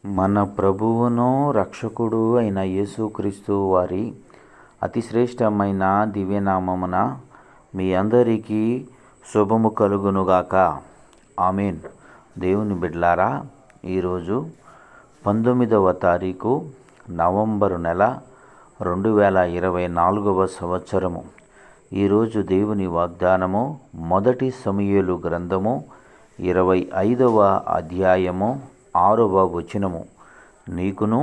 మన ప్రభువును రక్షకుడు అయిన యేసుక్రీస్తు వారి అతి శ్రేష్టమైన దివ్యనామమున మీ అందరికీ శుభము కలుగునుగాక. ఆమేన్. దేవుని బిడ్డలారా, ఈరోజు 19వ తారీఖు నవంబరు నెల 2024 సంవత్సరము. ఈరోజు దేవుని వాగ్దానము మొదటి సమూయేలు గ్రంథము 25వ అధ్యాయము 6వ వచనము. నీకును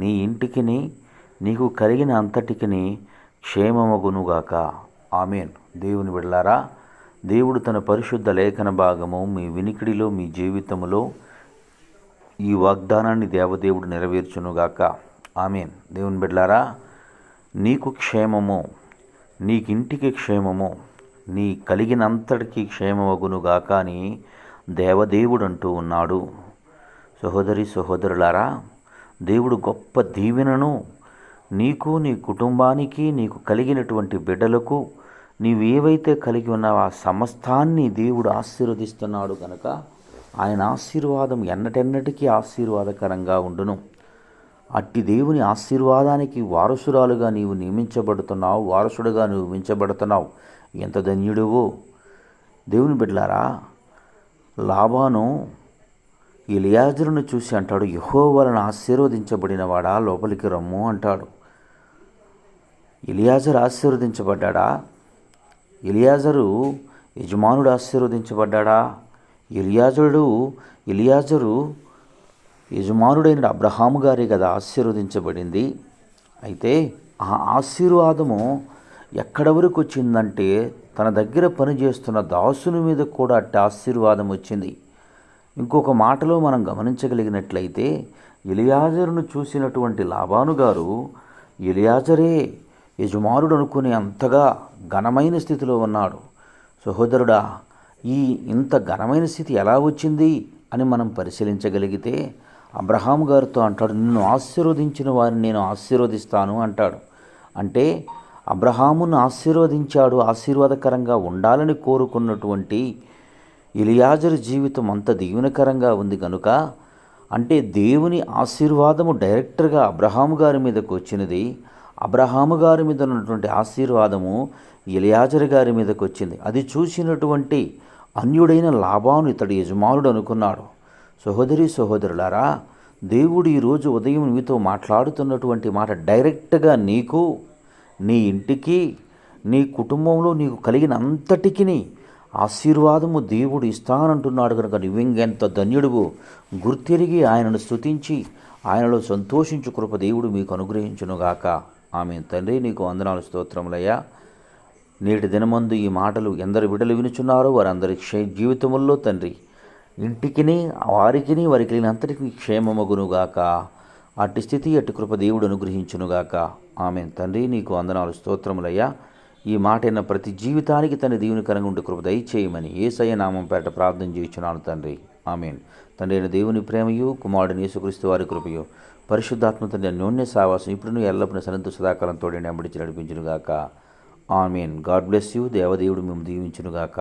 నీ ఇంటికిని నీకు కలిగిన అంతటికిని క్షేమమగునుగాక. ఆమేన్. దేవుని బిడ్డలారా, దేవుడు తన పరిశుద్ధ లేఖన భాగము మీ వినికిడిలో, మీ జీవితంలో ఈ వాగ్దానాన్ని దేవదేవుడు నెరవేర్చునుగాక. ఆమేన్. దేవుని బిడ్డలారా, నీకు క్షేమము, నీకింటికి క్షేమము, నీ కలిగినంతటికీ క్షేమమగునుగాక అని దేవదేవుడు అంటూ ఉన్నాడు. సహోదరి సహోదరులారా, దేవుడు గొప్ప దీవెనను నీకు, నీ కుటుంబానికి, నీకు కలిగినటువంటి బిడ్డలకు, నీవు ఏవైతే కలిగి ఉన్నావో ఆ సమస్తాన్ని దేవుడు ఆశీర్వదిస్తున్నాడు కనుక ఆయన ఆశీర్వాదం ఎన్నటెన్నటికీ ఆశీర్వాదకరంగా ఉండును. అట్టి దేవుని ఆశీర్వాదానికి వారసురాలుగా నీవు నియమించబడుతున్నావు, వారసుడుగా నువ్వు నియమించబడుతున్నావు. ఎంత ధన్యుడువో. దేవుని బిడ్డలారా, లాబాను ఎలియాజరును చూసి అంటాడు, యెహోవా వలన ఆశీర్వదించబడినవాడా లోపలికి రమ్ము అంటాడు. ఎలియాజరు ఆశీర్వదించబడ్డా? ఎలియాజరు యజమానుడు ఆశీర్వదించబడ్డా? ఎలియాజరు యజమానుడైన అబ్రహాము గారే కదా ఆశీర్వదించబడింది. అయితే ఆ ఆశీర్వాదము ఎక్కడి వరకు వచ్చిందంటే తన దగ్గర పనిచేస్తున్న దాసుని మీద కూడా అట్టి ఆశీర్వాదం వచ్చింది. ఇంకొక మాటలో మనం గమనించగలిగినట్లయితే ఎలియాజరును చూసినటువంటి లాబాను గారు ఎలియాజరే యజమానుడు అనుకునే అంతగా ఘనమైన స్థితిలో ఉన్నాడు. సహోదరుడా, ఇంత ఘనమైన స్థితి ఎలా వచ్చింది అని మనం పరిశీలించగలిగితే అబ్రహాము గారితో అంటాడు, నిన్ను ఆశీర్వదించిన వారిని నేను ఆశీర్వదిస్తాను అంటాడు. అంటే అబ్రహామును ఆశీర్వదించాడు. ఆశీర్వాదకరంగా ఉండాలని కోరుకున్నటువంటి ఎలియాజరు జీవితం అంత దీవెనకరంగా ఉంది కనుక, అంటే దేవుని ఆశీర్వాదము డైరెక్టర్గా అబ్రహాము గారి మీదకు వచ్చినది. అబ్రహాము గారి మీద ఉన్నటువంటి ఆశీర్వాదము ఎలియాజరు గారి మీదకు వచ్చింది. అది చూసినటువంటి అన్యుడైన లాబాను ఇతడు యజమానుడు అనుకున్నాడు. సహోదరి సహోదరులారా, దేవుడు ఈరోజు ఉదయం మీతో మాట్లాడుతున్నటువంటి మాట డైరెక్ట్గా నీకు, నీ ఇంటికి, నీ కుటుంబంలో నీకు కలిగిన అంతటికి ఆశీర్వాదము దేవుడు ఇస్తానంటున్నాడు కనుక నువ్వెంత ధన్యుడువు. గుర్తిరిగి ఆయనను స్తుతించి ఆయనలో సంతోషించు కృప దేవుడు మీకు అనుగ్రహించునుగాక. ఆమేన్. తండ్రి, నీకు వందనాలు, స్తోత్రములయ్యా. నేటి దినమందు ఈ మాటలు ఎందరు బిడ్డలు వినుచున్నారో వారందరి జీవితముల్లో తండ్రి, ఇంటికిని వారికి కలిగినంతటికి క్షేమమగునుగాక. అట్టి స్థితి, అట్టి కృప దేవుడు అనుగ్రహించునుగాక. ఆమేన్. తండ్రి, నీకు వందనాలు, స్తోత్రములయ్యా. ఈ మాట అయిన ప్రతి జీవితానికి తండ్రి దీవెనకరంగా ఉండే కృప దయచేయమని యేసయ్య నామం పేరట ప్రార్థన చేయుచున్నాను తండ్రి. ఆమేన్. తండ్రి అయిన దేవుని ప్రేమయు, కుమారుడు యేసుక్రీస్తు వారి కృపయు, పరిశుద్ధాత్మ తండ్రి అన్యోన్య సావాసం ఇప్పుడు ఎల్లప్పుడూ సనంత సదాకాలం తోడి నడిపించునుగాక. ఆమేన్. God bless you. దేవదేవుడు మేము దీవించునుగాక.